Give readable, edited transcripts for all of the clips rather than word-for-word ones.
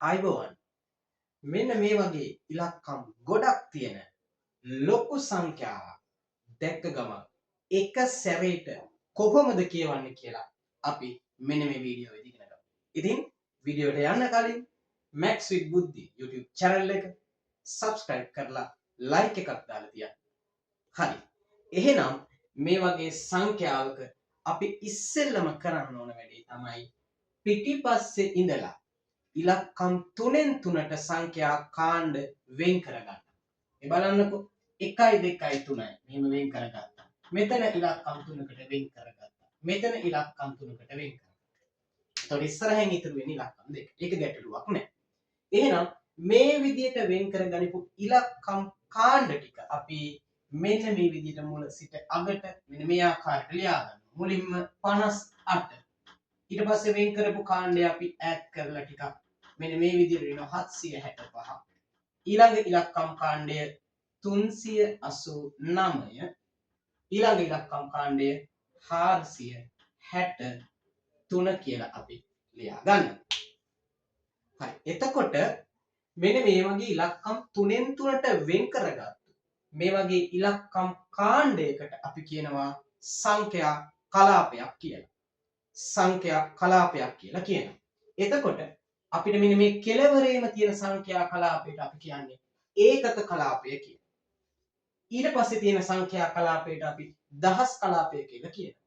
ආයිබෝවන් මෙන්න මේ වගේ ඉලක්කම් ගොඩක් තියෙන ලොකු සංඛ්‍යාවක් දැක්ක ගමන් එක සැරේට කොහොමද කියවන්නේ කියලා අපි මෙන්න මේ වීඩියෝවේදී ඉගෙන ගමු. ඉතින් වීඩියෝට යන්න කලින් Max with Buddhi YouTube channel එක subscribe කරලා like එකක් දාලා තියන්න. හරි. එහෙනම් මේ වගේ සංඛ්‍යාවක අපි ඉස්සෙල්ලම කරන්න ඕන වැඩේ තමයි පිටිපස්සේ ඉඳලා ඉලක්කම් 3න් 3ට සංඛ්‍යා කාණ්ඩ වෙන් කරගන්න. මේ බලන්නකෝ 1 2 3යි මෙහෙම වෙන් කරගත්තා. මෙතන ඉලක්කම් 3කට වෙන් කරගත්තා. මෙතන ඉලක්කම් 3කට වෙන් කරගත්තා. ඒතකොට ඉස්සරහින් ඉතුරු වෙන ඉලක්කම් දෙක. ඒක ගැටලුවක් නෑ. එහෙනම් මේ විදිහට වෙන් කරගනිපු ඉලක්කම් කාණ්ඩ ටික අපි මෙන්න මේ විදිහට මුල සිට අගට මෙන්න මේ ආකාරයට ලියා ගන්න. මුලින්ම 58. ඊට පස්සේ වෙන් කරපු කාණ්ඩය අපි ඈඩ් කරලා ටිකක් මෙන්න මේ විදිහට එනවා 765. ඊළඟ ඉලක්කම් කාණ්ඩය 389. ඊළඟ ඉලක්කම් කාණ්ඩය 463 කියලා අපි ලියා ගන්නවා. හරි. එතකොට මෙන්න මේ වගේ ඉලක්කම් 3න් 3ට වෙන් කරගත්තු මේ වගේ ඉලක්කම් කාණ්ඩයකට අපි කියනවා සංඛ්‍යා කලාපයක් කියලා. සංඛ්‍යා කලාපයක් කියලා කියනවා. එතකොට අපිට මෙන්න මේ කෙළවරේම තියෙන සංඛ්‍යා කලාපයට අපි කියන්නේ ඒකක කලාපය කියලා. ඊට පස්සේ තියෙන සංඛ්‍යා කලාපයට අපි දහස් කලාපය කියලා කියනවා.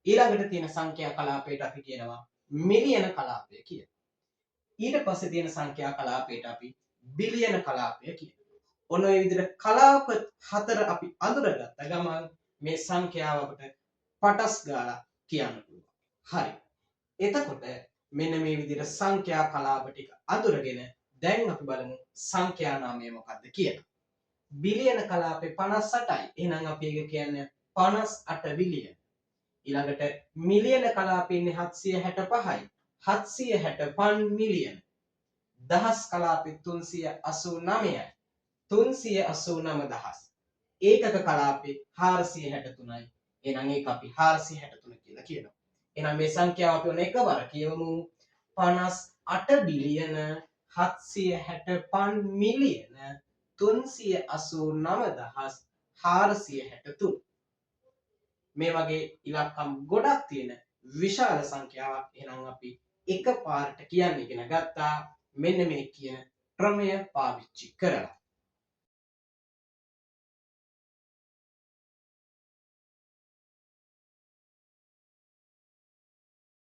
ඊළඟට තියෙන සංඛ්‍යා කලාපයට අපි කියනවා මිලියන කලාපය කියලා. ඊට පස්සේ තියෙන සංඛ්‍යා කලාපයට අපි බිලියන කලාපය කියනවා. ඔන්න ඔය විදිහට කලාප 4 අපි අඳුරගත්ත ගමන් මේ සංඛ්‍යාව අපිට පටස් ගාලා කියන්න පුළුවන්. හරි. එතකොට මෙන්න මේ විදිහට සංඛ්‍යා කලාප ටික අඳුරගෙන දැන් අපි බලමු සංඛ්‍යා නාමය මොකක්ද කියලා. බිලියන කලාපේ 58යි. එහෙනම් අපි ඒක කියන්නේ 58 බිලියන. ඊළඟට මිලියන කලාපේ ඉන්නේ 765යි. 765 මිලියන. දහස් කලාපේ 389යි. 389 දහස්. ඒකක කලාපේ 463යි. එහෙනම් ඒක අපි 463 කියලා කියනවා. එහෙනම් මේ සංඛ්‍යාව අපි ඔන්න එකවර කියවමු 58 බිලියන 765 මිලියන 389,463 මේ වගේ ඉලක්කම් ගොඩක් තියෙන විශාල සංඛ්‍යාවක්. එහෙනම් අපි එකපාරට කියන්න ඉගෙන ගත්තා මෙන්න මේ කියන ක්‍රමය පාවිච්චි කරලා.